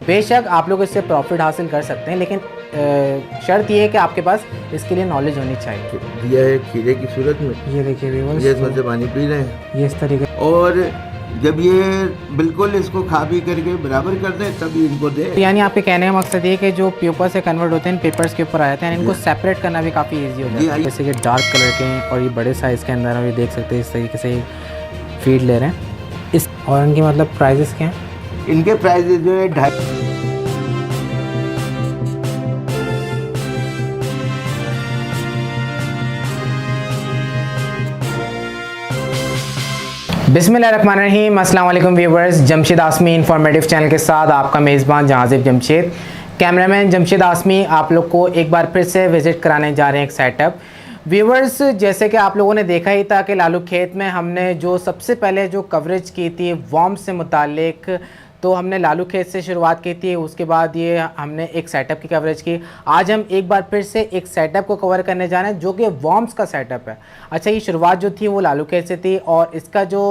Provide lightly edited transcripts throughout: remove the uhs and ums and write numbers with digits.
बेशक आप लोग इससे प्रॉफिट हासिल कर सकते हैं, लेकिन शर्त ये है कि आपके पास इसके लिए नॉलेज होनी चाहिए। दिया है खीरे की सूरत में, ये देखिए व्यूअर्स, ये इसमें से पानी पी रहे हैं, ये इस तरीके। और जब ये बिल्कुल इसको खा पी करके बराबर कर दें तभी इनको दे। यानी आपके कहने का मकसद ये कि जो पेपर से कन्वर्ट होते हैं पेपर्स के ऊपर आ जाते हैं, इनको सेपरेट करना भी काफ़ी इजी हो जाता है। जैसे कि डार्क कलर के हैं और ये बड़े साइज़ के अंदर, और ये देख सकते हैं इस तरीके से फीड ले रहे हैं इस। और इनकी मतलब प्राइजेस क्या हैं? इनके प्राइजेस जो है 2.5। बिस्मिल्लाहिर्रहमानिर्रहीम, अस्सलाम वालेकुम व्यूवर्स। जमशेद आसमी इंफॉर्मेटिव चैनल के साथ आपका मेज़बान जहाज़िब जमशेद, कैमरामैन जमशेद आसमी आप लोग को एक बार फिर से विज़िट कराने जा रहे हैं एक सेटअप। व्यूवर्स, जैसे कि आप लोगों ने देखा ही था कि लालू खेत में हमने जो सबसे पहले जो कवरेज की थी वॉर्म से मुतालिक, तो हमने लालू खेत से शुरुआत की थी। उसके बाद ये हमने एक सेटअप की कवरेज की। आज हम एक बार फिर से एक सेटअप को कवर करने जा रहे हैं जो कि वॉर्म्स का सेटअप है। अच्छा, ये शुरुआत जो थी वो लालू खेत से थी और इसका जो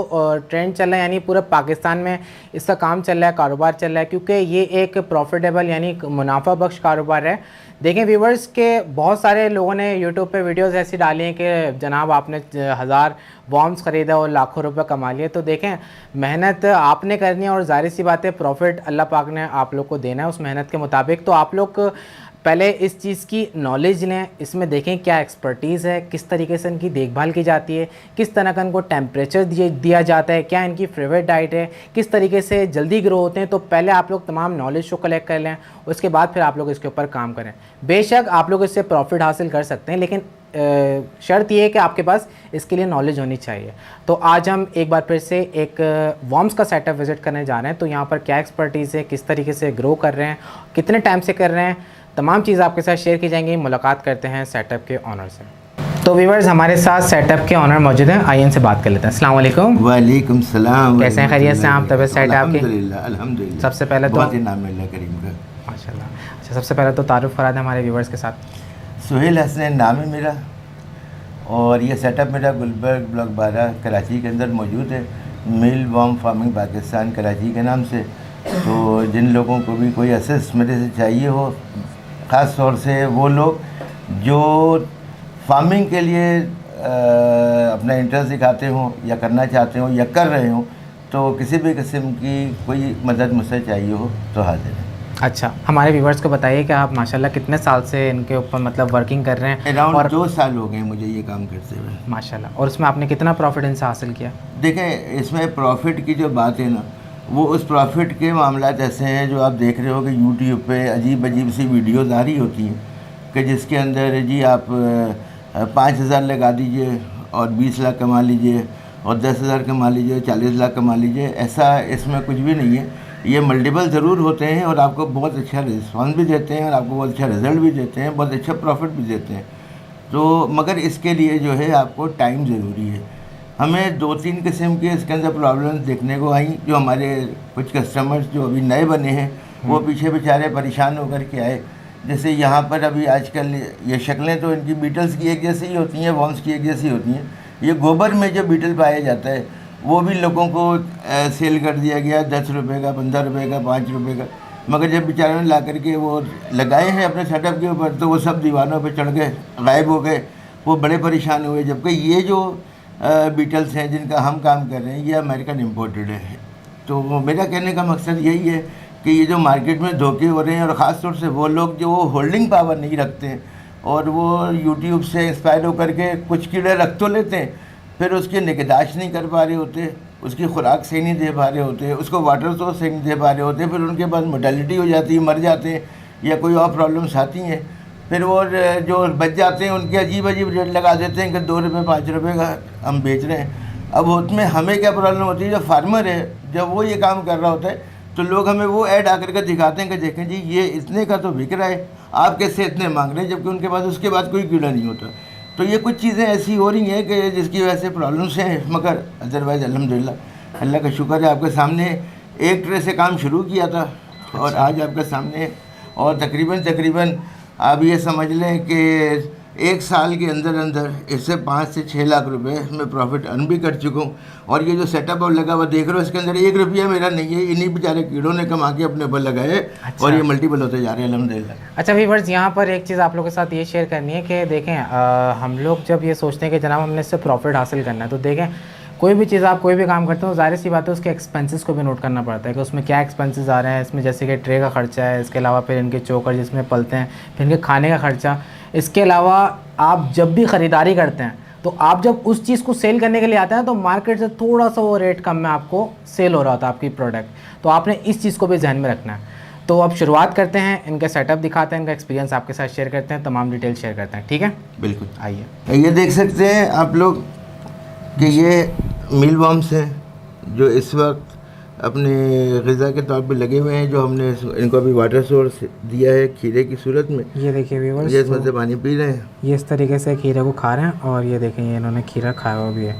ट्रेंड चल रहा है, यानी पूरे पाकिस्तान में इसका काम चल रहा है, कारोबार चल रहा है, क्योंकि ये एक प्रॉफिटेबल यानी मुनाफा बख्श कारोबार है। देखें व्यूवर्स के बहुत सारे लोगों ने यूट्यूब पे वीडियोस ऐसी डाली हैं कि जनाब आपने 1000 वॉर्म्स ख़रीदा और लाखों रुपए कमा लिए। तो देखें, मेहनत आपने करनी है और जाहिर सी बात है प्रॉफिट अल्लाह पाक ने आप लोग को देना है उस मेहनत के मुताबिक। तो आप लोग पहले इस चीज़ की नॉलेज लें, इसमें देखें क्या एक्सपर्टीज़ है, किस तरीके से इनकी देखभाल की जाती है, किस तरह का इनको टेम्परेचर दिया जाता है, क्या इनकी फेवरेट डाइट है, किस तरीके से जल्दी ग्रो होते हैं। तो पहले आप लोग तमाम नॉलेज को कलेक्ट कर लें, उसके बाद फिर आप लोग इसके ऊपर काम करें। बेशक आप लोग इससे प्रॉफिट हासिल कर सकते हैं, लेकिन शर्त यह है कि आपके पास इसके लिए नॉलेज होनी चाहिए। तो आज हम एक बार फिर से एक वॉर्म्स का सेटअप विज़िट करने जा रहे हैं। तो यहाँ पर क्या एक्सपर्टीज़ है, किस तरीके से ग्रो कर रहे हैं, कितने टाइम से कर रहे हैं, तमाम चीज़ आपके साथ शेयर की जाएंगी। मुलाकात करते हैं सेटअप के ऑनर से। तो व्यूअर्स, हमारे साथ सेटअप के ऑनर मौजूद हैं, आइए इनसे बात कर लेते हैं। अस्सलाम वालेकुम। वालेकुम सलाम। कैसे हैं, खैरियत से आप? तबीयत सेट है आपकी? अल्हम्दुलिल्लाह। सबसे पहले तो नाम है अल्लाह करीम का, माशाल्लाह। अच्छा, सबसे पहले तो तारुफ करा दें हमारे व्यूअर्स के साथ। सुहेल हसन नाम है मेरा, और ये सेटअप मेरा गुलबर्ग ब्लॉक 12 कराची के अंदर मौजूद है, मिल वॉर्म फार्मिंग पाकिस्तान कराची के नाम से। तो जिन लोगों को भी कोई असिस्ट मेरे से चाहिए हो, ख़ास तौर से वो लोग जो फार्मिंग के लिए अपना इंटरेस्ट दिखाते हों या करना चाहते हों या कर रहे हों, तो किसी भी किस्म की कोई मदद मुझसे चाहिए हो तो हाजिर है। अच्छा, हमारे व्यूवर्स को बताइए कि आप माशाल्लाह कितने साल से इनके ऊपर मतलब वर्किंग कर रहे हैं? अराउंड और 2 साल हो गए मुझे ये काम करते हुए माशाल्लाह। और उसमें आपने कितना प्रॉफिट इनसे हासिल किया? देखें, इसमें प्रॉफिट की जो बात है ना, वो उस प्रॉफिट के मामलात ऐसे हैं जो आप देख रहे हो कि यूट्यूब पे अजीब अजीब सी वीडियोज़ आ रही होती हैं कि जिसके अंदर जी आप 5,000 लगा दीजिए और 20 लाख कमा लीजिए, और 10,000 कमा लीजिए, 40 लाख कमा लीजिए। ऐसा इसमें कुछ भी नहीं है। ये मल्टीपल ज़रूर होते हैं और आपको बहुत अच्छा रिस्पॉन्स भी देते हैं और आपको बहुत अच्छा रिज़ल्ट भी देते हैं, बहुत अच्छा प्रॉफिट भी देते हैं। तो मगर इसके लिए जो है आपको टाइम ज़रूरी है। हमें 2-3 किस्म के इसके अंदर प्रॉब्लम्स देखने को आई। जो हमारे कुछ कस्टमर्स जो अभी नए बने हैं वो पीछे बेचारे परेशान होकर के आए। जैसे यहाँ पर अभी आजकल ये शक्लें तो इनकी बीटल्स की एक जैसी ही होती हैं, वॉर्म्स की एक जैसी होती हैं। ये गोबर में जो बीटल पाया जाता है वो भी लोगों को सेल कर दिया गया 10 रुपये का, 15 रुपये का, 5 रुपये का। मगर जब बेचारों ने ला करके वो लगाए हैं अपने सेटअप के ऊपर तो वो सब दीवानों पे चढ़ गए, गायब हो गए। वो बड़े परेशान हुए, जबकि ये जो बीटल्स हैं जिनका हम काम कर रहे हैं ये अमेरिकन इम्पोर्टेड है। तो मेरा कहने का मकसद यही है कि ये जो मार्केट में धोखे हो रहे हैं, और ख़ास तौर से वो लोग जो होल्डिंग पावर नहीं रखते हैं और वो यूट्यूब से इंस्पायर होकर के कुछ कीड़े रख तो लेते हैं, फिर उसकी निगहदाश्त नहीं कर पा रहे होते, उसकी खुराक सही नहीं दे पा रहे होते, उसको वाटर सोर्स सही नहीं दे पा रहे होते, फिर उनके पास मोर्टेलिटी हो जाती है, मर जाते हैं या कोई और प्रॉब्लम्स आती हैं। फिर वो जो बच जाते हैं उनके अजीब अजीब रेट लगा देते हैं कि 2 रुपये 5 रुपये का हम बेच रहे हैं। अब उसमें हमें क्या प्रॉब्लम होती है, जो फार्मर है जब वो ये काम कर रहा होता है तो लोग हमें वो ऐड आकर के दिखाते हैं कि देखें जी ये इतने का तो बिक रहा है, आप कैसे इतने मांग रहे हैं, जबकि उनके पास उसके बाद कोई कीड़ा नहीं होता। तो ये कुछ चीज़ें ऐसी हो रही हैं कि जिसकी वजह से प्रॉब्लम्स हैं, मगर अदरवाइज़ अल्हम्दुलिल्लाह अल्लाह का शुक्र है। आपके सामने एक ट्रे से काम शुरू किया था और आज आपके सामने, और तकरीबन आप ये समझ लें कि 1 साल के अंदर अंदर इससे 5 से 6 लाख रुपए मैं प्रॉफिट अर्न भी कर चुका हूँ। और ये जो सेटअप अब लगा हुआ देख रहे हो, इसके अंदर 1 रुपया मेरा नहीं है, इन्हीं बेचारे कीड़ों ने कमा के अपने ऊपर लगाए। अच्छा। और ये मल्टीपल होते जा रहे हैं अल्हम्दुलिल्लाह। अच्छा व्यूअर्स, यहाँ पर एक चीज़ आप लोगों के साथ ये शेयर करनी है कि देखें हम लोग जब ये सोचते हैं कि जनाब हमने इससे प्रॉफिट हासिल करना है, तो देखें कोई भी चीज़ आप कोई भी काम करते हो, ज़ाहिर सी बात है उसके एक्सपेंसेस को भी नोट करना पड़ता है कि उसमें क्या एक्सपेंसेस आ रहे हैं। इसमें जैसे कि ट्रे का खर्चा है, इसके अलावा फिर इनके चोकर जिसमें पलते हैं, फिर इनके खाने का खर्चा। इसके अलावा आप जब भी ख़रीदारी करते हैं तो आप जब उस चीज़ को सेल करने के लिए आते हैं तो मार्केट से थोड़ा सा वो रेट कम में आपको सेल हो रहा होता है आपकी प्रोडक्ट, तो आपने इस चीज़ को भी ध्यान में रखना है। तो अब शुरुआत करते हैं, इनका सेटअप दिखाते हैं, इनका एक्सपीरियंस आपके साथ शेयर करते हैं, तमाम डिटेल शेयर करते हैं। ठीक है, बिल्कुल। आइए। ये देख सकते हैं आप लोग कि ये मील वर्म्स हैं जो इस वक्त अपने ग़िज़ा के तौर पे लगे हुए हैं, जो हमने इनको अभी वाटर सोर्स दिया है खीरे की सूरत में। ये देखिए व्यूअर्स, ये इसमें से पानी पी रहे हैं, ये इस तरीके से खीरे को खा रहे हैं। और ये देखें ये इन्होंने खीरा खाया हुआ भी है,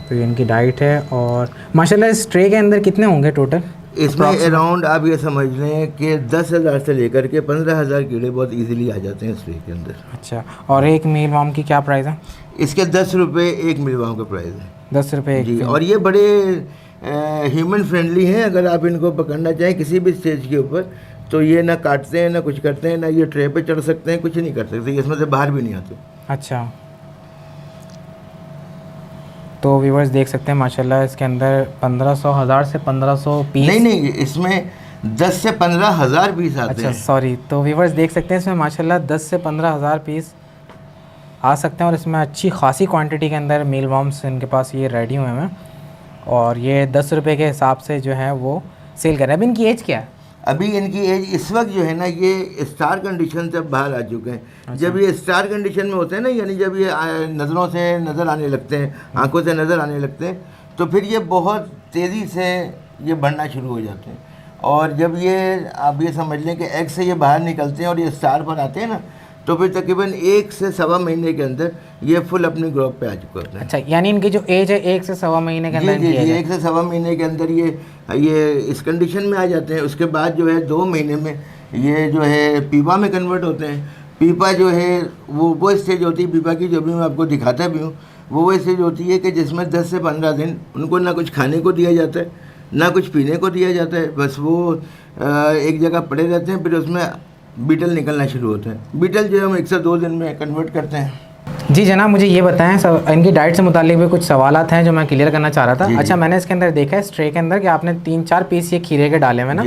तो ये इनकी डाइट है। और माशाल्लाह इस ट्रे के अंदर कितने होंगे टोटल? इसमें अराउंड आप ये समझ लें कि 10,000 से लेकर के 15,000 कीड़े बहुत इजीली आ जाते हैं इस ट्रे के अंदर। अच्छा, और एक मील वाम की क्या प्राइस है? इसके 10 रुपये एक मील वाम का प्राइस है। 10 रुपये जी। और ये बड़े ह्यूमन फ्रेंडली हैं। अगर आप इनको पकड़ना चाहें किसी भी स्टेज के ऊपर तो ये ना काटते हैं ना कुछ करते हैं, ना ये ट्रे पे चढ़ सकते हैं, कुछ नहीं कर सकते, इसमें से बाहर भी नहीं आते। अच्छा, तो व्यूअर्स देख सकते हैं माशाल्लाह इसके अंदर 1500 से 1500 पीस। नहीं, इसमें 10 से 15,000 पीस आते हैं। अच्छा सॉरी, तो व्यूअर्स देख सकते हैं इसमें माशाल्लाह 10 से 15,000 पीस आ सकते हैं। और इसमें अच्छी खासी क्वांटिटी के अंदर मील वर्म्स इनके पास ये रेडी हुए हैं और ये 10 रुपये के हिसाब से जो है वो सेल कर रहे हैं। अभी इनकी एज क्या है? अभी इनकी एज इस वक्त जो है ना, ये स्टार कंडीशन से बाहर आ चुके हैं। अच्छा। जब ये स्टार कंडीशन में होते हैं ना, यानी जब ये नज़रों से नज़र आने लगते हैं, आंखों से नज़र आने लगते हैं, तो फिर ये बहुत तेज़ी से ये बढ़ना शुरू हो जाते हैं। और जब ये आप ये समझ लें कि एग से ये बाहर निकलते हैं और ये स्टार पर आते हैं ना, तो फिर तकरीबन 1 से सवा महीने के अंदर ये फुल अपनी ग्रोथ पे आ चुके होते हैं। अच्छा, यानी इनकी जो एज है 1 से सवा महीने के अंदर? जी, 1 से सवा महीने के अंदर ये इस कंडीशन में आ जाते हैं। उसके बाद जो है 2 महीने में ये जो है पीपा में कन्वर्ट होते हैं। पीपा जो है वो स्टेज होती है पीपा की, जो भी मैं आपको दिखाता भी हूँ, वो स्टेज होती है कि जिसमें 10 से 15 दिन उनको ना कुछ खाने को दिया जाता है ना कुछ पीने को दिया जाता है, बस वो एक जगह पड़े रहते हैं। फिर उसमें बीटल निकलना शुरू होते हैं। बीटल जो है हम 1 से 2 दिन में कन्वर्ट करते हैं। जी जनाब, मुझे ये बताएं, सब इनकी डाइट से मुतालिक भी कुछ सवालात हैं जो मैं क्लियर करना चाह रहा था। अच्छा, मैंने इसके अंदर देखा है इस ट्रे के अंदर कि आपने 3-4 पीस ये खीरे के डाले हुए ना,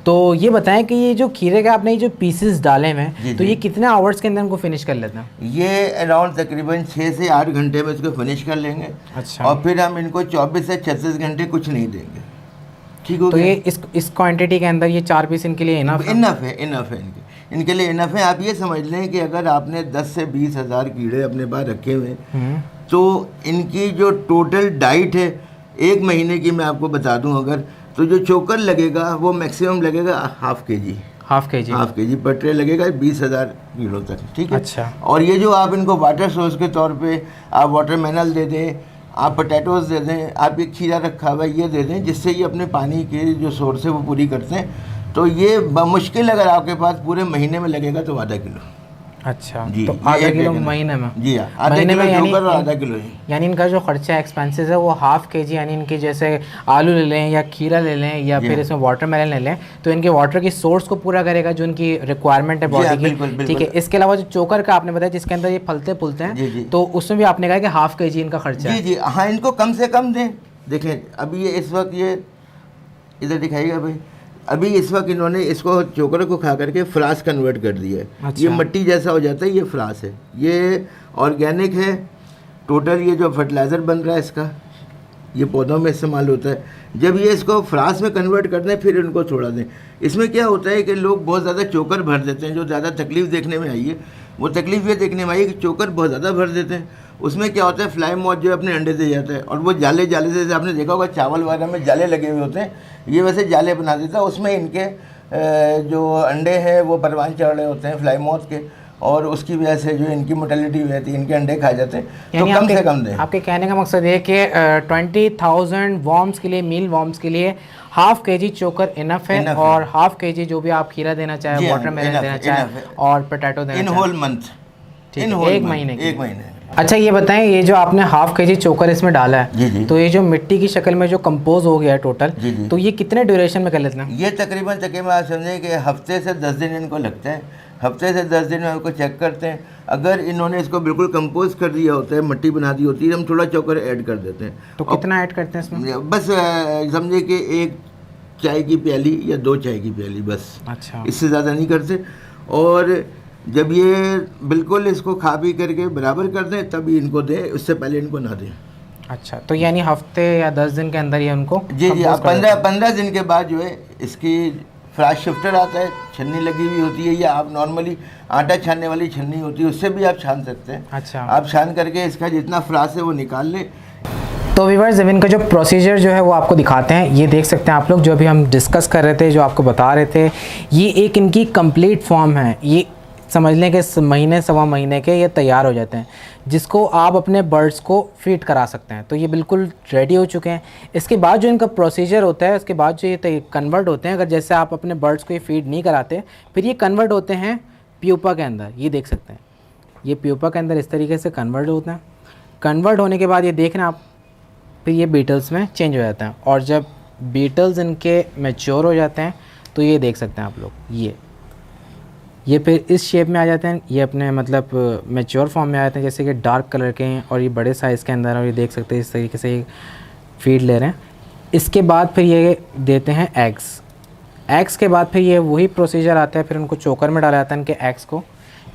तो ये बताएं कि ये जो खीरे के आपने ये जो पीसेस डाले हुए हैं, तो ये कितने आवर्स के अंदर इनको फिनिश कर लेते हैं? ये अराउंड तकरीबन 6 से 8 घंटे में इसको फिनिश कर लेंगे। अच्छा। और फिर हम इनको 24 से 36 घंटे कुछ नहीं देंगे। ठीक हो तो गया? ये इस क्वांटिटी के अंदर ये 4 पीस इनके लिए इनफ है इनके लिए इनफ है। आप ये समझ लें कि अगर आपने 10 से 20 हज़ार कीड़े अपने पास रखे हुए हैं, तो इनकी जो टोटल डाइट है 1 महीने की, मैं आपको बता दूं अगर, तो जो चोकर लगेगा वो मैक्सिमम लगेगा हाफ के जी पर ट्रे लगेगा 20,000 कीड़ों तक। ठीक है। अच्छा। और ये जो आप इनको वाटर सोर्स के तौर पे आप वाटरमेलन दे दें, आप पोटैटोज़ दे दें, आप एक खीरा रखा हुआ ये दे दें, जिससे ये अपने पानी के जो सोर्स है वो पूरी करते हैं, तो ये मुश्किल अगर आपके पास पूरे महीने में लगेगा तो आधा किलो। अच्छा, जी, तो आधा किलो महीने में? जी हाँ, आधा किलो चोकर और आधा किलो ही। यानी इनका जो खर्चा एक्सपेंसेस है वो हाफ के जी, यानी इनके जैसे आलू ले लें या खीरा ले लें या फिर इसमें वाटरमेलन ले लें, तो इनके वाटर की सोर्स को पूरा करेगा जो इनकी रिक्वायरमेंट है बॉडी की। ठीक है। इसके अलावा जो चोकर का आपने बताया जिसके अंदर ये फलते फूलते हैं, तो उसमें भी आपने कहा कि हाफ के जी इनका खर्चा है। जी हाँ, इनको कम से कम दें। देखें अभी ये इस वक्त ये इधर दिखाइएगा भाई, अभी इस वक्त इन्होंने इसको चोकर को खा करके फ्रास कन्वर्ट कर दिया है। अच्छा। ये मिट्टी जैसा हो जाता है, ये फ्रास है, ये ऑर्गेनिक है टोटल। ये जो फर्टिलाइज़र बन रहा है इसका, ये पौधों में इस्तेमाल होता है। जब ये इसको फ्रास में कन्वर्ट कर दें फिर इनको छोड़ा दें। इसमें क्या होता है कि लोग बहुत ज़्यादा चोकर भर देते हैं। जो ज़्यादा तकलीफ़ देखने में आई है वो तकलीफ़ ये देखने में आई है कि चोकर बहुत ज़्यादा भर देते हैं। उसमें क्या होता है, फ्लाई मॉथ जो है अपने अंडे दे जाता है और वो जाले से, जैसे आपने देखा होगा चावल वगैरह में जाले लगे हुए होते हैं, ये वैसे जाले बना देता है। उसमें इनके जो अंडे हैं वो परवान चढ़ रहे होते हैं फ्लाई मॉथ के, और उसकी वजह से जो इनकी मोर्टेलिटी हुई थी, इनके अंडे खाए जाते हैं। तो कम से कम दें। आपके कहने का मकसद ये कि 20,000 वॉर्म्स के लिए, मील वॉर्म्स के लिए हाफ के जी चोकर इनफ है, और हाफ के जी जो भी आप खीरा देना चाहे, वाटरमेलन देना चाहे और पोटैटो देना चाहे, इन होल मंथ। ठीक इन है, होल एक में, महीने की। 1 महीने। अच्छा ये बताएं, ये जो आपने हाफ केजी चोकर इसमें डाला है, जी, जी। तो ये जो मिट्टी की शक्ल में जो कंपोज हो गया है टोटल, जी, जी। तो ये कितने ड्यूरेशन में कर लेते हैं? ये तकरीबन आप समझें कि हफ्ते से 10 दिन इनको लगते हैं। हफ्ते से 10 दिन में उनको चेक करते हैं। अगर इन्होंने इसको बिल्कुल कंपोज कर दिया होता है, मिट्टी बना दी होती है, हम थोड़ा चोकर ऐड कर देते हैं। तो कितना ऐड करते हैं इसमें? बस समझे कि 1 चाय की प्याली या 2 चाय की प्याली, बस। अच्छा। इससे ज़्यादा नहीं करते। और जब ये बिल्कुल इसको खा पी करके बराबर कर दें तभी इनको दें, उससे पहले इनको ना दें। अच्छा, तो यानी हफ्ते या 10 दिन के अंदर ये उनको जी, compose आप कर देते हैं। 15 दिन के बाद जो है इसकी फ्राश शिफ्टर आता है, छन्नी लगी हुई होती है, या आप नॉर्मली आटा छानने वाली छन्नी होती है, उससे भी आप छान सकते हैं। अच्छा। आप छान करके इसका जितना फ्राश है वो निकाल लें। तो व्यूअर्स, जब इनका जो प्रोसीजर जो है वो आपको दिखाते हैं, ये देख सकते हैं आप लोग, जो अभी हम डिस्कस कर रहे थे, जो आपको बता रहे थे, ये एक इनकी कंप्लीट फॉर्म है। ये समझ लें कि महीने सवा महीने के ये तैयार हो जाते हैं, जिसको आप अपने बर्ड्स को फीड करा सकते हैं। तो ये बिल्कुल रेडी हो चुके हैं। इसके बाद जो इनका प्रोसीजर होता है, उसके बाद जो ये कन्वर्ट होते हैं, अगर जैसे आप अपने बर्ड्स को ये फीड नहीं कराते, फिर ये कन्वर्ट होते हैं प्यूपा के अंदर। ये देख सकते हैं, ये प्यूपा के अंदर इस तरीके से कन्वर्ट होते हैं। कन्वर्ट होने के बाद ये देख रहे हैं आप, फिर ये बीटल्स में चेंज हो जाते हैं। और जब बीटल्स इनके मैच्योर हो जाते हैं, तो ये देख सकते हैं आप लोग, ये फिर इस शेप में आ जाते हैं। ये अपने मतलब मैच्योर फॉर्म में आ जाते हैं, जैसे कि डार्क कलर के हैं और ये बड़े साइज़ के अंदर। और ये देख सकते हैं इस तरीके से ये फीड ले रहे हैं। इसके बाद फिर ये देते हैं एग्स। एग्स के बाद फिर ये वही प्रोसीजर आता है, फिर उनको चोकर में डाला जाता है इनके एग्स को।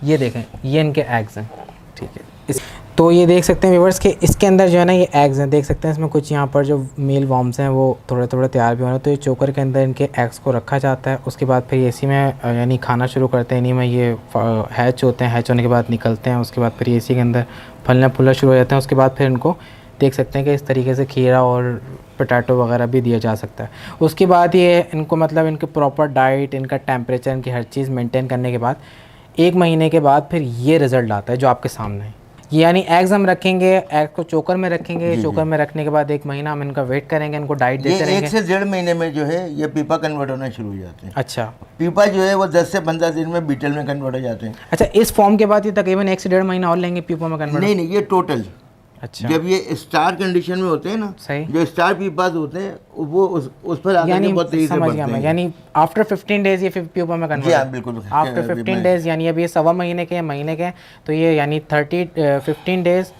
ये देखें, ये इनके एग्स हैं, ठीक है। तो ये देख सकते हैं व्यूअर्स कि इसके अंदर जो है ना ये एग्स हैं, देख सकते हैं इसमें कुछ यहाँ पर जो मेल वॉर्म्स हैं वो थोड़े थोड़े तैयार भी हो रहे हैं। तो ये चोकर के अंदर इनके एग्स को रखा जाता है। उसके बाद फिर इसी में यानी खाना शुरू करते हैं। इन्हीं में ये हैच होते हैं, हैच होने के बाद निकलते हैं। उसके बाद फिर इसी के अंदर फलना फूलना शुरू हो जाते हैं। उसके बाद फिर इनको देख सकते हैं कि इस तरीके से खीरा और पोटैटो वगैरह भी दिया जा सकता है। उसके बाद ये इनको मतलब इनके प्रॉपर डाइट, इनका टेम्परेचर, इनकी हर चीज़ मेंटेन करने के बाद 1 महीने के बाद फिर ये रिज़ल्ट आता है जो आपके सामने है। ये यानी एग्स हम रखेंगे, एग को चोकर में रखेंगे। चोकर में रखने के बाद 1 महीना हम इनका वेट करेंगे, इनको डाइट देते रहेंगे। 1 से 1.5 महीने में जो है ये पीपा कन्वर्ट होना शुरू हो जाते हैं। अच्छा। पीपा जो है वो 10 से 15 दिन में बीटल में कन्वर्ट हो जाते हैं। अच्छा, इस फॉर्म के बाद ये तकरीबन 1 से 1.5 महीना और लेंगे पीपा में कन्वर्ट? नहीं, ये टोटल। अच्छा। जब ये स्टार कंडीशन में होते हैं ना, सही, जो स्टार पीपास होते हैं वो उस पर आगे यानी बहुत तेजी से समझ बढ़ते गया मैं, हैं। यानी आफ्टर 15 डेज ये फिर प्यूपा में कन्वर्ट? जी हाँ, बिल्कुल। आफ्टर 15 डेज, यानी अब ये सवा महीने के या महीने के, तो ये यानी 15 डेज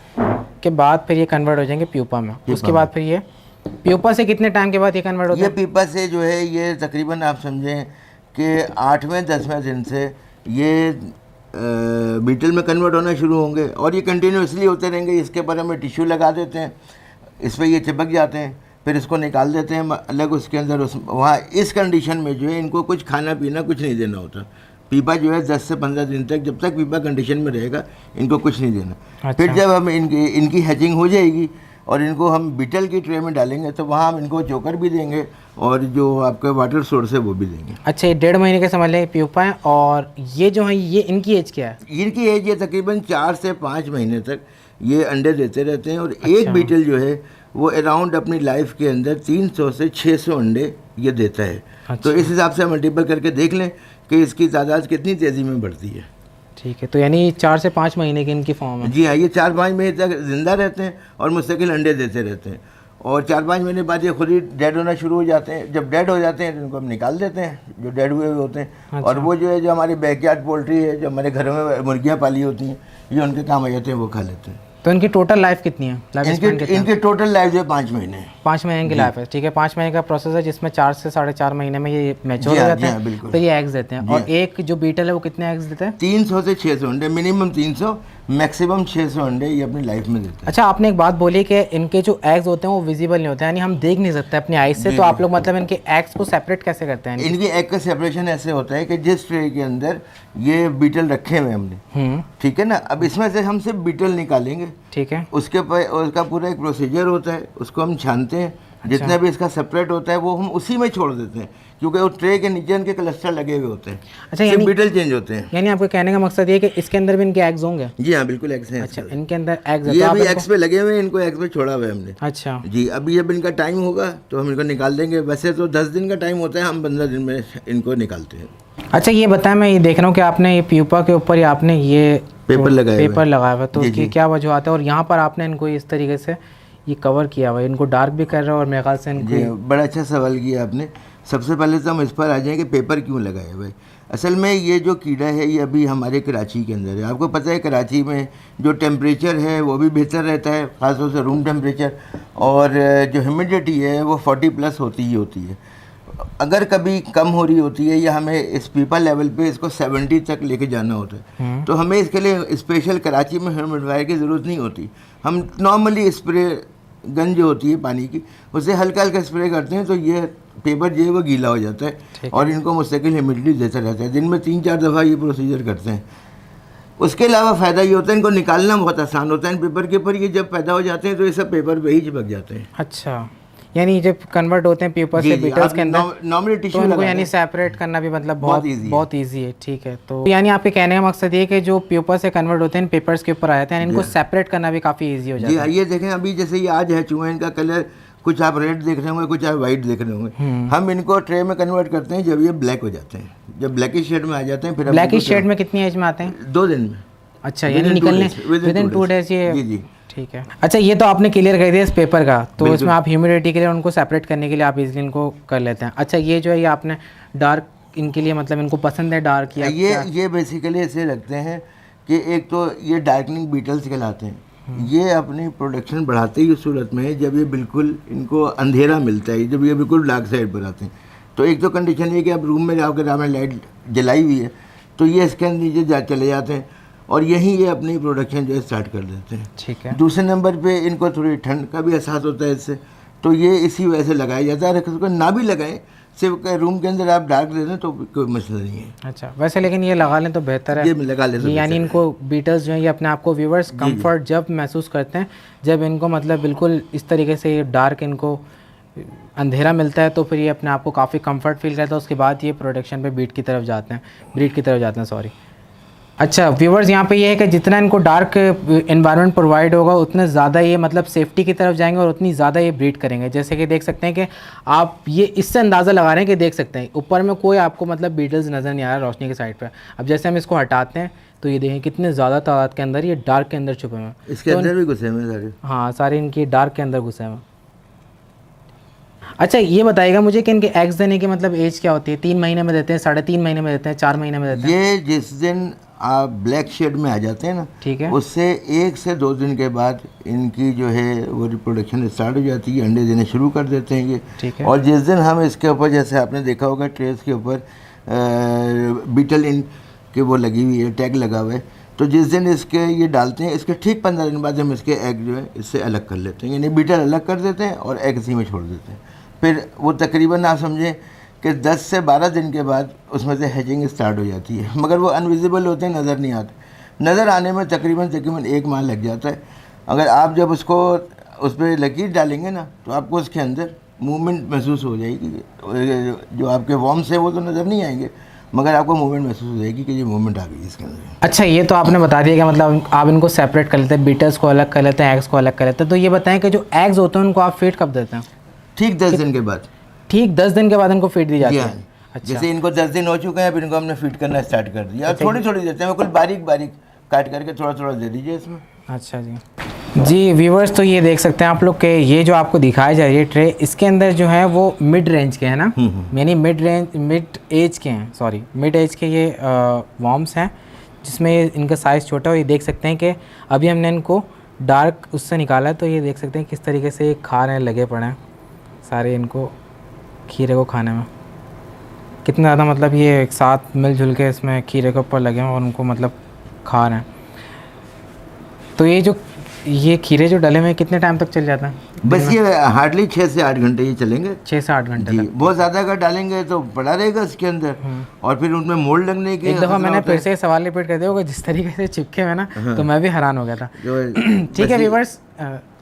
के बाद फिर ये कन्वर्ट हो जाएंगे प्यूपा में। उसके बाद फिर ये प्यूपा से कितने टाइम के बाद ये कन्वर्ट होता है? ये पीपा से जो है ये तकरीबन आप समझें कि 8वें 10वें दिन से ये बीटल में कन्वर्ट होना शुरू होंगे। और ये कंटिन्यूसली होते रहेंगे। इसके ऊपर हमें टिश्यू लगा देते हैं, इस पर ये चिपक जाते हैं, फिर इसको निकाल देते हैं अलग। उसके अंदर वहाँ इस कंडीशन में जो है इनको कुछ खाना पीना कुछ नहीं देना होता। पीपा जो है 10 से 15 दिन तक, जब तक पीपा कंडीशन में रहेगा, इनको कुछ नहीं देना। अच्छा। फिर जब हम इनकी हैचिंग हो जाएगी और इनको हम बीटल की ट्रे में डालेंगे, तो वहाँ हम इनको चोकर भी देंगे और जो आपका वाटर सोर्स है वो भी देंगे। अच्छा, ये 1.5 महीने के समझ लें प्यूपा है। और ये जो है ये इनकी एज क्या है? इनकी एज ये तकरीबन 4 से 5 महीने तक ये अंडे देते रहते हैं। और एक बीटल जो है वो अराउंड अपनी लाइफ के अंदर 300 से 600 अंडे ये देता है। अच्छा। तो इस हिसाब से मल्टीपल करके देख लें कि इसकी तादाद कितनी तेज़ी में बढ़ती है। ठीक है, तो यानी 4 से 5 महीने की इनकी फॉर्म है? जी हाँ, ये 4-5 महीने तक ज़िंदा रहते हैं और मुस्तकिल अंडे देते रहते हैं। और 4-5 महीने बाद ये खुद ही डेड होना शुरू हो जाते हैं। जब डेड हो जाते हैं तो इनको हम निकाल देते हैं, जो डेड हुए होते हैं। अच्छा। और वो जो है, जो हमारी बैकयार्ड पोल्ट्री है, जो हमारे घरों में मुर्गियाँ पाली होती हैं, ये उनके काम आ जाते हैं, वो खा लेते हैं। तो इनकी टोटल लाइफ कितनी है? इनकी टोटल लाइफ जो है 5 महीने है। 5 महीने की लाइफ है, ठीक है। 5 महीने का प्रोसेस है, जिसमें 4 से 4.5 महीने में ये मैच्योर हो जाते हैं। बिल्कुल। फिर ये एग्स देते हैं। और एक जो बीटल है वो कितने एग्स देते हैं? 300 से 600 अंडे, मिनिमम 300, मैक्सिमम 600 अंडे ये अपनी लाइफ में देते हैं। अच्छा, आपने एक बात बोली कि इनके जो एग्स होते हैं वो विजिबल नहीं होते हैं, यानी हम देख नहीं सकते अपनी आइज से। तो आप लोग मतलब इनके एग्स को सेपरेट कैसे करते हैं? इनकी एग का सेपरेशन ऐसे होता है कि जिस ट्रे के अंदर ये बीटल रखे हुए हमने, ठीक है ना, अब इसमें से हम सिर्फ बीटल निकालेंगे, ठीक है। उसका पूरा एक प्रोसीजर होता है, उसको हम छानते हैं, जितना भी इसका सेपरेट होता है वो हम उसी में छोड़ देते हैं, क्योंकि वो ट्रे के नीचे उनके क्लस्टर लगे हुए होते हैं। अच्छा, सिर्फ बीटल चेंज होते हैं। यानी आपके कहने का मकसद ये है कि इसके अंदर भी इनके एग्स होंगे? जी हाँ, बिल्कुल एग्स हैं। अच्छा, इनके अंदर एग्स है, ये तो आप अभी इनको- एग्स पे लगे हुए हैं, इनको एग्स पे छोड़ा हुआ है हमने। अच्छा जी, अभी जब इनका टाइम होगा तो हम इनको निकाल देंगे। वैसे तो 10 दिन का टाइम होता है, हम 15 दिन में इनको निकालते हैं। अच्छा, ये बताएं, मैं ये देख रहा हूँ कि आपने ये प्यूपा के ऊपर ही आपने ये पेपर लगाया हुआ है। पेपर लगाया हुआ है, तो जी, उसकी जी। क्या वजूहत है? और यहाँ पर आपने इनको इस तरीके से ये कवर किया हुआ है, इनको डार्क भी कर रहा है और मेरे ख्याल से जी, इनको बड़ा अच्छा सवाल किया आपने। सबसे पहले तो हम इस पर आ जाएं कि पेपर क्यों लगाए हुए। असल में ये जो कीड़ा है ये अभी हमारे कराची के अंदर है। आपको पता है कराची में जो टेम्परेचर है वो भी बेहतर रहता है, ख़ासतौर से रूम टेम्परेचर, और जो ह्यूमिडिटी है वो 40+ होती ही होती है। अगर कभी कम हो रही होती है या हमें इस पीपा लेवल पे इसको 70 तक लेके जाना होता है, तो हमें इसके लिए स्पेशल कराची में ह्यूमिडिफायर की ज़रूरत नहीं होती। हम नॉर्मली स्प्रे गन जो होती है पानी की, उससे हल्का हल्का स्प्रे करते हैं, तो ये पेपर जो है वो गीला हो जाता है और इनको मुस्तकिल ह्यूमिडिटी देता रहता है। दिन में 3-4 दफ़ा ये प्रोसीजर करते हैं। उसके अलावा फ़ायदा ये होता है, इनको निकालना बहुत आसान होता है। इन पेपर के ऊपर ये जब पैदा हो जाते हैं तो ये सब पेपर पे ही चिपक जाते हैं। अच्छा, यानी जब कन्वर्ट होते हैं पेपर से बीटल्स के अंदर, नॉर्मली तो टिश्यू इनको यानी सेपरेट करना भी मतलब बहुत बहुत ईजी है। ठीक है, तो यानी आपके कहने का मकसद ये है कि जो पेपर से कन्वर्ट होते हैं पेपर्स के ऊपर आ जाते हैं, इनको सेपरेट करना भी काफ़ी ईजी हो जी जाता हाँ, है। ये देखें अभी जैसे ये आज है चूहे, इनका कलर कुछ आप रेड देख रहे होंगे, कुछ आप वाइट देख रहे होंगे। हम इनको ट्रे में कन्वर्ट करते हैं जब ये ब्लैक हो जाते हैं, जब ब्लैकिश शेड में आ जाते हैं, फिर हम ब्लैकिश इनको शेड में कितनी एज में आते हैं? 2 दिन में। अच्छा, यानी निकलने विद इन 2 डेज ये? जी जी। ठीक है। अच्छा, ये तो आपने क्लियर कर दिया इस पेपर का, तो इसमें आप ह्यूमिडिटी के लिए उनको सेपरेट करने के लिए आप इजीली इनको कर लेते हैं। अच्छा, ये जो है ये आपने डार्क इनके लिए मतलब इनको पसंद है डार्क या ये बेसिकली ऐसे रखते हैं कि एक तो ये डार्कनिंग बीटल्स कहलाते हैं। ये अपनी प्रोडक्शन बढ़ाते ही उस सूरत में जब ये बिल्कुल इनको अंधेरा मिलता है, जब ये बिल्कुल डार्क साइड पर आते हैं। तो एक तो कंडीशन ये कि आप रूम में जाकर आपने लाइट जलाई हुई है तो ये इसके अंदर नीचे चले जाते हैं और यहीं ये अपनी प्रोडक्शन जो है स्टार्ट कर देते हैं। ठीक है। दूसरे नंबर पे इनको थोड़ी ठंड का भी एहसास होता है इससे, तो ये इसी वजह से लगाया जाता है। अगर उसको ना भी लगाएं, सिर्फ रूम के अंदर आप डार्क दे दें तो कोई मसला नहीं है। अच्छा, वैसे लेकिन ये लगा लें तो बेहतर है। ये लगा लें तो ये यानी इनको बीटल्स जो है ये अपने आप को व्यूवर्स कंफर्ट जब महसूस करते हैं, जब इनको मतलब बिल्कुल इस तरीके से ये डार्क इनको अंधेरा मिलता है तो फिर ये अपने आप को काफ़ी कंफर्ट फील करता है। उसके बाद ये प्रोडक्शन पे ब्रीड की तरफ जाते हैं सॉरी। अच्छा व्यूवर्स, यहाँ पे ये है कि जितना इनको डार्क एनवायरनमेंट प्रोवाइड होगा उतना ज़्यादा ये मतलब सेफ्टी की तरफ जाएंगे और उतनी ज़्यादा ये ब्रीड करेंगे। जैसे कि देख सकते हैं कि आप ये इससे अंदाज़ा लगा रहे हैं कि देख सकते हैं ऊपर में कोई आपको मतलब बीटल्स नज़र नहीं आ रहा रोशनी के साइड पे। अब जैसे हम इसको हटाते हैं तो ये देखें कितने ज़्यादा तादाद के अंदर ये डार्क के अंदर छुपे हुए हैं। इसके अंदर भी घुसे हुए सारे। हाँ, सारे इनकी डार्क के अंदर घुसे हुए हैं। अच्छा, ये बताइएगा मुझे कि इनके एग्स देने की मतलब एज क्या होती है? 3 महीने में देते हैं, 3.5 महीने में देते हैं, 4 महीने में देते हैं? ये जिस दिन आप ब्लैक शेड में आ जाते हैं ना, ठीक है, उससे 1 से 2 दिन के बाद इनकी जो है वो रिप्रोडक्शन स्टार्ट हो जाती है, अंडे देने शुरू कर देते हैं ये। ठीक है। और जिस दिन हम इसके ऊपर, जैसे आपने देखा होगा ट्रेस के ऊपर बीटल इन के वो लगी हुई है, टैग लगा हुआ है, तो जिस दिन इसके ये डालते हैं इसके ठीक 15 दिन बाद हम इसके एग जो है इससे अलग कर लेते हैं, यानी बीटल अलग कर देते हैं और एग इसी में छोड़ देते हैं। फिर वो तकरीबन आप समझें कि 10 से 12 दिन के बाद उसमें से हैचिंग स्टार्ट हो जाती है, मगर वो अनविजिबल होते हैं, नज़र नहीं आते। नज़र आने में तकरीबन 1 माह लग जाता है। अगर आप जब उसको उस पर लकीर डालेंगे ना तो आपको उसके अंदर मूवमेंट महसूस हो जाएगी। जो आपके वॉर्म्स है वो तो नज़र नहीं आएंगे, मगर आपको मूवमेंट महसूस हो जाएगी कि ये मूवमेंट आ गई इसके अंदर। अच्छा, ये तो आपने बता दिया कि मतलब आप इनको सेपरेट कर लेते हैं, बीटल्स को अलग कर लेते हैं, एग्स को अलग कर लेते हैं। तो ये बताएं कि जो एग्स होते हैं उनको आप फीड कब देते हैं? ठीक 10 दिन के बाद। ठीक 10 दिन के बाद इनको फीड दी जाती है? अच्छा। जैसे इनको 10 दिन हो चुके हैं, फिर इनको हमने फीड करना स्टार्ट कर दिया। थोड़ी थोड़ी देते हैं, बिल्कुल बारीक बारीक काट करके थोड़ा थोड़ा दे दीजिए इसमें। अच्छा जी व्यूवर्स, तो ये देख सकते हैं आप लोग के ये जो आपको दिखाया जा रही है ट्रे, इसके अंदर जो है वो मिड रेंज के हैं ना, यानी मिड एज के ये वॉर्म्स हैं जिसमें इनका साइज़ छोटा है। ये देख सकते हैं कि अभी हमने इनको डार्क उससे निकाला है, तो ये देख सकते हैं किस तरीके से ये खा रहे हैं, लगे पड़े हैं सारे इनको खीरे को खाने में। कितना ज़्यादा मतलब ये एक साथ मिलजुल के इसमें खीरे के ऊपर लगे हैं और उनको मतलब खा रहे हैं। तो ये खीरे जो डले हुए हैं कितने टाइम तक चल जाता है? बस ये हार्डली 6 से 8 घंटे ही चलेंगे। 6 से 8 घंटे तक। बहुत ज़्यादा अगर डालेंगे तो पड़ा रहेगा इसके अंदर और फिर उनमें मोल्ड लगने के। एक दफ़ा मैंने फिर से सवाल रिपीट कर दिया होगा, जिस तरीके से चिपके हुए ना तो मैं भी हैरान हो गया था। ठीक है व्यूअर्स,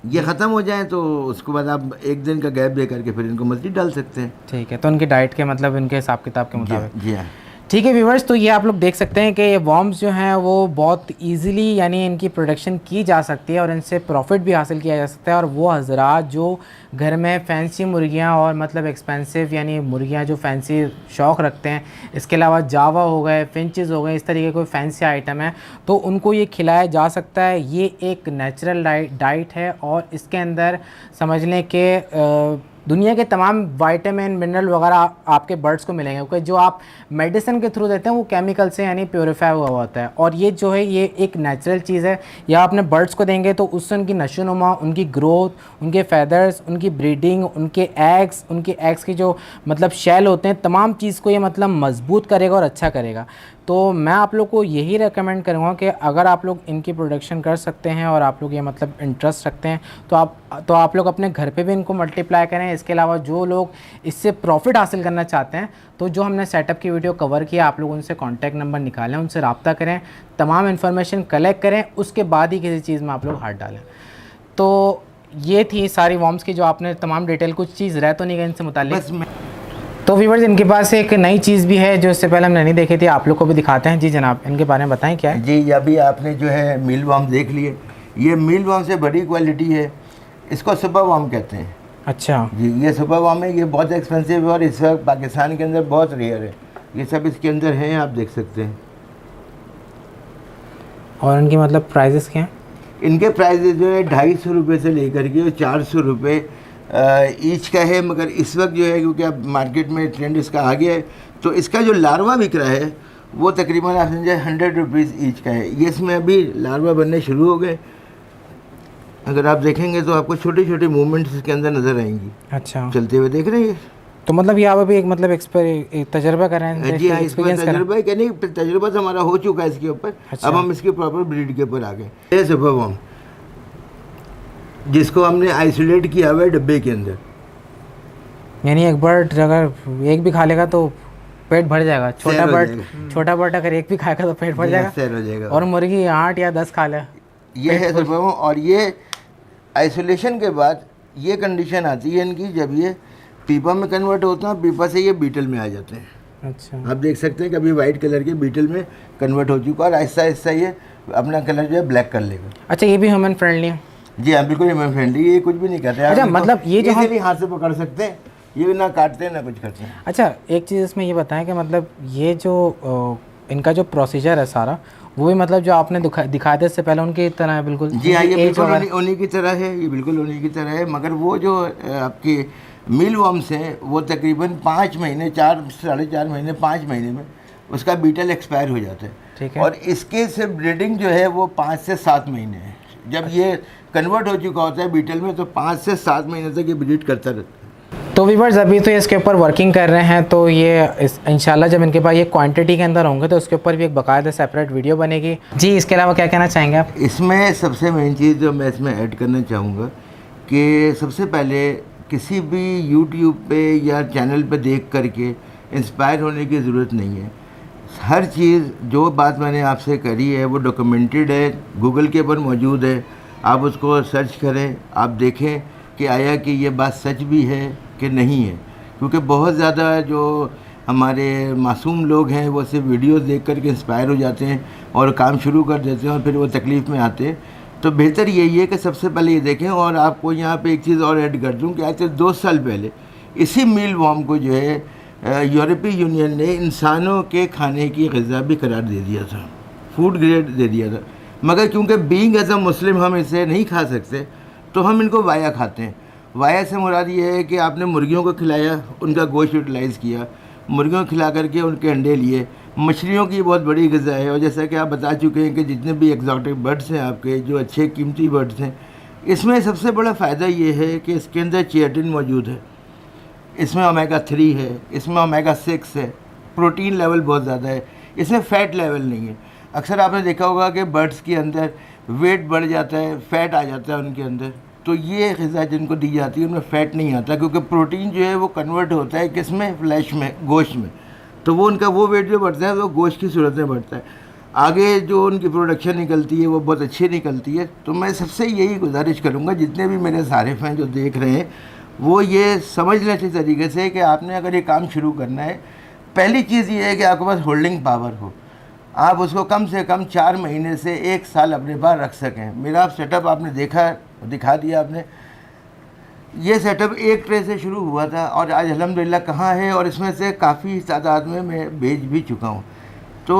ये ख़त्म हो जाए तो उसके बाद आप एक दिन का गैप दे करके फिर इनको मज़ीद डाल सकते हैं। ठीक है, तो उनकी डाइट के मतलब इनके हिसाब किताब के मुताबिक। जी हाँ। ठीक है व्यूवर्स, तो ये आप लोग देख सकते हैं कि ये वॉर्म्स जो हैं वो बहुत इजीली यानी इनकी प्रोडक्शन की जा सकती है और इनसे प्रॉफिट भी हासिल किया जा सकता है। और वो हजरात जो घर में फैंसी मुर्गियां और मतलब एक्सपेंसिव यानी मुर्गियां जो फैंसी शौक़ रखते हैं, इसके अलावा जावा हो गए, फिंचेस हो गए, इस तरीके कोई फैंसी आइटम है तो उनको ये खिलाया जा सकता है। ये एक नेचुरल डाइट है और इसके अंदर समझ लें कि दुनिया के तमाम विटामिन मिनरल वगैरह आपके बर्ड्स को मिलेंगे, क्योंकि जो आप मेडिसिन के थ्रू देते हैं वो केमिकल से यानी प्योरीफाई हुआ होता है। और ये जो है ये एक नेचुरल चीज़ है, या अपने बर्ड्स को देंगे तो उससे उनकी नशोनुमा, उनकी ग्रोथ, उनके फैदर्स, उनकी ब्रीडिंग, उनके एग्स की जो मतलब शेल होते हैं, तमाम चीज़ को ये मतलब मजबूत करेगा और अच्छा करेगा। तो मैं आप लोग को यही रेकमेंड करूँगा कि अगर आप लोग इनकी प्रोडक्शन कर सकते हैं और आप लोग ये मतलब इंटरेस्ट रखते हैं तो आप लोग अपने घर पे भी इनको मल्टीप्लाई करें। इसके अलावा जो लोग इससे प्रॉफिट हासिल करना चाहते हैं तो जो हमने सेटअप की वीडियो कवर किया, आप लोग उनसे कॉन्टैक्ट नंबर निकालें, उनसे रब्ता करें, तमाम इन्फॉर्मेशन कलेक्ट करें, उसके बाद ही किसी चीज़ में आप लोग हाथ डालें। तो ये थी सारी वॉर्म्स की जो आपने तमाम डिटेल, कुछ चीज़ रह तो नहीं गई इनसे मुताल्लिक। तो व्यूअर्स इनके पास एक नई चीज़ भी है जो इससे पहले हमने नहीं देखी थी, आप लोग को भी दिखाते हैं। जी जनाब, इनके बारे में बताएं क्या है। जी, अभी आपने जो है मील वार्म देख लिए, ये मील वार्म से बड़ी क्वालिटी है, इसको सुपर वार्म कहते हैं। अच्छा जी, ये सुपर वार्म है, ये बहुत एक्सपेंसिव है और इस वक्त पाकिस्तान के अंदर बहुत रेयर है। ये सब इसके अंदर हैं, आप देख सकते हैं। और इनकी मतलब प्राइजेस क्या हैं? इनके प्राइजेज जो है 250 रुपये से लेकर के 400 रुपये ईच का है। मगर इस वक्त जो है क्योंकि अब मार्केट में ट्रेंड इसका आ गया है तो इसका जो लार्वा बिक रहा है वो तकरीबन आप समझे 100 रुपीज़ ईच का है। ये इसमें अभी लार्वा बनने शुरू हो गए, अगर आप देखेंगे तो आपको छोटी छोटी मूवमेंट्स इसके अंदर नज़र आएंगी। अच्छा, चलते हुए देख रहे हैं। तो मतलब ये आप अभी एक मतलब तजर्बा कर रहे हैं? जी हाँ, इस पर तजुर्बा है, नहीं तजुर्बा तो हमारा हो चुका है इसके ऊपर। अच्छा। अब हम इसके प्रॉपर ब्रीड के ऊपर आ गए। ये सुपर वार्म जिसको हमने आइसोलेट किया हुआ है डब्बे के अंदर, यानी एक बर्ड अगर एक भी खा लेगा तो पेट भर जाएगा। छोटा बर्ड अगर एक भी खाएगा तो पेट भर जाएगा, सैर हो जाएगा। और मुर्गी 8 या 10 खा ले, ये है सुपर वार्म। और ये आइसोलेशन के बाद ये कंडीशन आती है इनकी, जब ये पीपा में कन्वर्ट होता है, पीपा से ये बीटल में आ जाते हैं। अच्छा, आप देख सकते हैं कि अभी वाइट कलर के बीटल में कन्वर्ट हो चुका है और आहिस्ता आहिस्ता ये अपना कलर जो है ब्लैक कर लेगा। अच्छा, ये भी ह्यूमन फ्रेंडली है? जी हाँ, बिल्कुल ह्यूमन फ्रेंडली, ये कुछ भी नहीं करते। अच्छा, मतलब ये जो हम हाथ से पकड़ सकते हैं, ये ना काटते हैं ना कुछ करते हैं। अच्छा, एक चीज़ इसमें ये बताएं कि मतलब ये जो इनका जो प्रोसीजर है सारा, वो भी मतलब जो आपने दिखाया था इससे पहले उनकी तरह है बिल्कुल? जी हाँ, ये बिल्कुल उन्हीं की तरह है, ये बिल्कुल उन्हीं की तरह है। मगर वो जो आपकी मील वॉर्म्स हैं वो तकरीबन 5 महीने, 4 साढ़े 4 महीने, 5 महीने में उसका बीटल एक्सपायर हो जाता है। ठीक है। और इसके से ब्रीडिंग जो है वो 5 से 7 महीने है। जब ये कन्वर्ट हो चुका होता है बीटल में तो 5 से 7 महीने तक ये ब्रीड करता रहता है। तो व्यूअर्स अभी तो इसके ऊपर वर्किंग कर रहे हैं, तो ये इंशाल्लाह जब इनके पास ये क्वांटिटी के अंदर होंगे तो उसके ऊपर भी एक बाकायदा सेपरेट वीडियो बनेगी। जी, इसके अलावा क्या कहना चाहेंगे आप? इसमें सबसे मेन चीज़ जो मैं इसमें ऐड करना चाहूँगा कि सबसे पहले किसी भी यूट्यूब पे या चैनल पे देख करके इंस्पायर होने की ज़रूरत नहीं है। हर चीज़ जो बात मैंने आपसे करी है वो डॉक्यूमेंटेड है, गूगल के ऊपर मौजूद है। आप उसको सर्च करें, आप देखें कि आया कि ये बात सच भी है कि नहीं है। क्योंकि बहुत ज़्यादा जो हमारे मासूम लोग हैं वो सिर्फ वीडियोस देख कर के इंस्पायर हो जाते हैं और काम शुरू कर देते हैं और फिर वो तकलीफ़ में आते हैं। तो बेहतर यही है कि सबसे पहले ये देखें। और आपको यहाँ पे एक चीज़ और ऐड कर दूँ कि आज से 2 साल पहले इसी मील वॉर्म को जो है यूरोपीय यूनियन ने इंसानों के खाने की ग़िज़ा भी करार दे दिया था, फूड ग्रेड दे दिया था। मगर क्योंकि बीइंग एज अ मुस्लिम हम इसे नहीं खा सकते तो हम इनको वाया खाते हैं। वाया से मुराद ये है कि आपने मुर्गियों को खिलाया, उनका गोश्त यूटिलाइज़ किया, मुर्गियों को खिला करके उनके अंडे लिए। मछलियों की बहुत बड़ी ग़िज़ा है और जैसा कि आप बता चुके हैं कि जितने भी एक्जॉटिक बर्ड्स हैं आपके, जो अच्छे कीमती बर्ड्स हैं, इसमें सबसे बड़ा फ़ायदा ये है कि इसके अंदर चियाटिन मौजूद है, इसमें ओमेगा 3 है, इसमें ओमेगा 6 है, प्रोटीन लेवल बहुत ज़्यादा है, इसमें फ़ैट लेवल नहीं है। अक्सर आपने देखा होगा कि बर्ड्स के अंदर वेट बढ़ जाता है, फ़ैट आ जाता है उनके अंदर, तो ये ग़िज़ा जिनको दी जाती है उनमें फ़ैट नहीं आता क्योंकि प्रोटीन जो है वो कन्वर्ट होता है किस में, फ्लैश में, गोश्त में। तो वो उनका वो वेट जो बढ़ता है वो गोश्त की सूरत में बढ़ता है। आगे जो उनकी प्रोडक्शन निकलती है वो बहुत अच्छी निकलती है। तो मैं सबसे यही गुजारिश करूँगा, जितने भी मेरे सारिफ हैं जो देख रहे हैं, वो ये समझ लें अच्छी तरीके से कि आपने अगर ये काम शुरू करना है, पहली चीज़ ये है कि आपके पास होल्डिंग पावर हो। आप उसको कम से कम 4 महीने से 1 साल अपने पास रख सकें। मेरा सेटअप आपने देखा, दिखा दिया आपने। ये सेटअप 1 ट्रे से शुरू हुआ था और आज अल्हम्दुलिल्लाह कहाँ है, और इसमें से काफ़ी तादाद में मैं बेच भी चुका हूँ। तो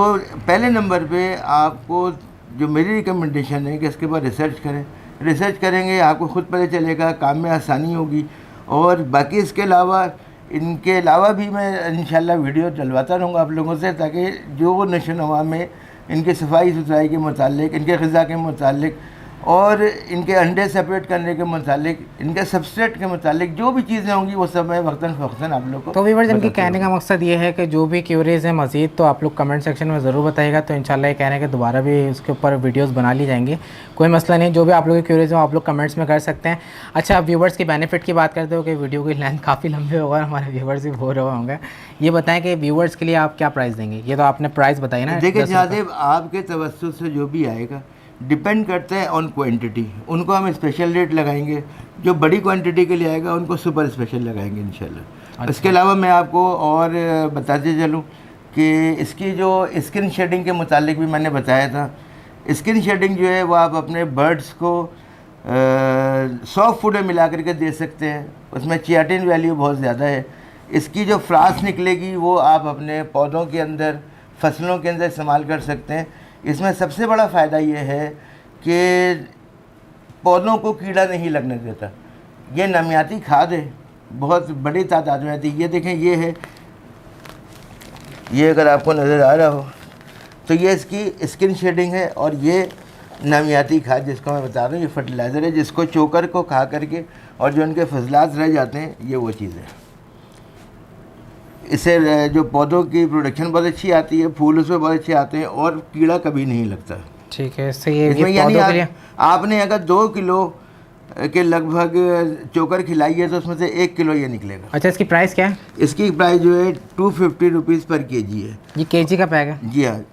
पहले नंबर पे आपको जो मेरी रिकमेंडेशन है कि इसके ऊपर रिसर्च करें। रिसर्च करेंगे आपको ख़ुद पता चलेगा, काम में आसानी होगी। और बाकी इसके अलावा, इनके अलावा भी मैं इंशाल्लाह वीडियो डलवाता रहूँगा आप लोगों से, ताकि जो वो नशो-नुमा में इनके सफाई सुथराई के मुतालिक, इनके ग़िज़ा के मुतालिक और इनके अंडे सेपरेट करने के मुतालिक, इनके सबस्ट्रेट के मुतालिक जो भी चीज़ें होंगी वो सब मैं वक्तन फ़वक्तन आप लोग को। तो व्यूअर्स, इनके कहने का मकसद ये है कि जो भी क्यूरीज है मज़ीद, तो आप लोग कमेंट सेक्शन में ज़रूर बताइएगा। तो इंशाल्लाह ये कह रहे हैं कि दोबारा भी उसके ऊपर वीडियोस बना ली जाएंगी, कोई मसला नहीं। जो भी आप लोग की क्यूरीज हो आप लोग कमेंट्स में कर सकते हैं। अच्छा, व्यूवर्स के बेनिफिट की बात करते हो कि वीडियो की लेंथ काफ़ी लंबी होगा, हमारे व्यूवर्स भी बोर हुए होंगे। ये बताएं कि व्यूवर्स के लिए आप क्या प्राइस देंगे? ये तो आपने प्राइस बताई ना। देखिए जादेब, आपके तवज्जुह से जो भी आएगा डिपेंड करता है ऑन क्वांटिटी। उनको हम स्पेशल रेट लगाएंगे, जो बड़ी क्वांटिटी के लिए आएगा उनको सुपर स्पेशल लगाएंगे इंशाल्लाह। अच्छा। इसके अलावा मैं आपको और बताते चलूँ कि इसकी जो स्किन शेडिंग के मुतालिक भी मैंने बताया था। स्किन शेडिंग जो है वो आप अपने बर्ड्स को सॉफ्ट फूड में मिला करके दे सकते हैं। उसमें चियाटिन वैल्यू बहुत ज़्यादा है। इसकी जो फ्रास निकलेगी वो आप अपने पौधों के अंदर, फसलों के अंदर इस्तेमाल कर सकते हैं। इसमें सबसे बड़ा फ़ायदा ये है कि पौधों को कीड़ा नहीं लगने देता। ये नमियाती खाद है, बहुत बड़ी तादाद में आती है। ये देखें, ये है, ये अगर आपको नज़र आ रहा हो तो ये इसकी स्किन शेडिंग है, और ये नमियाती खाद जिसको मैं बता रहा हूँ, ये फर्टिलाइज़र है जिसको चोकर को खा करके और जो उनके फजलात रह जाते हैं, ये वो चीज़ है। इससे जो पौधों की प्रोडक्शन बहुत अच्छी आती है, फूल उसमें बहुत अच्छे आते हैं और कीड़ा कभी नहीं लगता। ठीक है, इससे ये इसमें यानी पौधों के लिए आपने अगर 2 किलो के लगभग चोकर खिलाई है तो उसमें से 1 किलो ये निकलेगा। अच्छा, इसकी प्राइस क्या है? इसकी प्राइस जो है 250 रुपीज़ पर केजी है। ये केजी का पैक है? जी हाँ,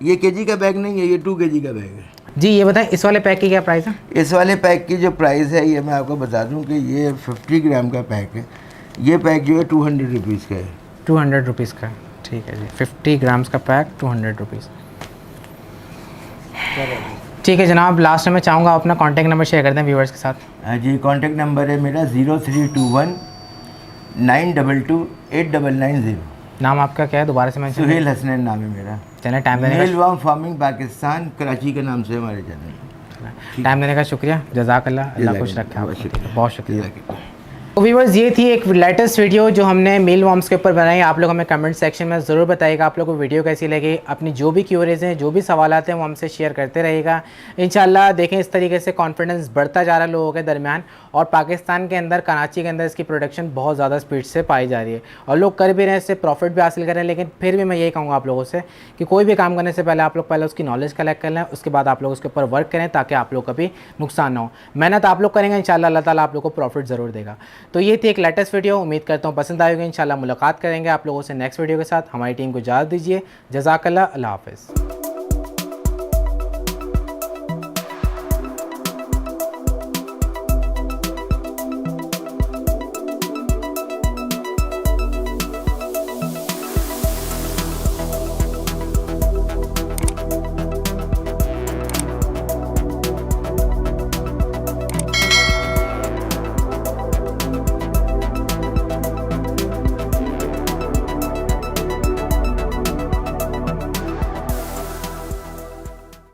ये केजी का बैग नहीं है, ये 2 केजी का बैग है। जी, ये बताएं इस वाले पैक की क्या प्राइस है? इस वाले पैक की जो प्राइस है, ये मैं आपको बता दूं कि ये 50 ग्राम का पैक है। ये पैक जो है 200 रुपीज़ का है। 200 रुपीज़ का, ठीक है जी। 50 ग्राम्स का पैक 200 रुपीज़। ठीक है जनाब, लास्ट में मैं चाहूँगा अपना कॉन्टैक्ट नंबर शेयर कर दें व्यूवर्स के साथ। हाँ जी, कॉन्टैक्ट नंबर है मेरा 0321 922 8990। नाम आपका क्या है दोबारा से? मैं सुहेल हसनैन नाम है मेरा। चैनल टाइम देने मीलवॉर्म फार्मिंग पाकिस्तान, कराची के नाम से हमारे चैनल। टाइम देने का शुक्रिया, जज़ाकल्लाह, अल्लाह खुश रखे आपको। बहुत शुक्रिया। तो व्यूवर्स, ये थी एक लेटेस्ट वीडियो जो हमने मील वॉर्म्स के ऊपर बनाई। आप लोग हमें कमेंट सेक्शन में ज़रूर बताइएगा आप लोग को वीडियो कैसी लगी। अपनी जो भी क्यूरीज हैं, जो भी सवालात हैं, वो हमसे शेयर करते रहिएगा। इंशाल्लाह देखें इस तरीके से कॉन्फिडेंस बढ़ता जा रहा है लोगों के दरमियान, और पाकिस्तान के अंदर, कराची के अंदर इसकी प्रोडक्शन बहुत ज़्यादा स्पीड से पाई जा रही है और लोग कर भी रहे हैं, इससे प्रॉफिट भी हासिल कर रहे हैं। लेकिन फिर भी मैं यही कहूँगा आप लोगों से कि कोई भी काम करने से पहले आप लोग पहले उसकी नॉलेज कलेक्ट कर लें, उसके बाद आप लोग उसके ऊपर वर्क करें, ताकि आप लोग का भी नुकसान ना हो। मेहनत आप लोग करेंगे, इंशाल्लाह अल्लाह ताला आप लोग को प्रॉफिट ज़रूर देगा। तो ये थी एक लेटेस्ट वीडियो, उम्मीद करता हूँ पसंद आएगी। इंशाल्लाह मुलाकात करेंगे आप लोगों से नेक्स्ट वीडियो के साथ। हमारी टीम को इजाज़त दीजिए। जज़ाकल्लाह, अल्लाह हाफ़िज़।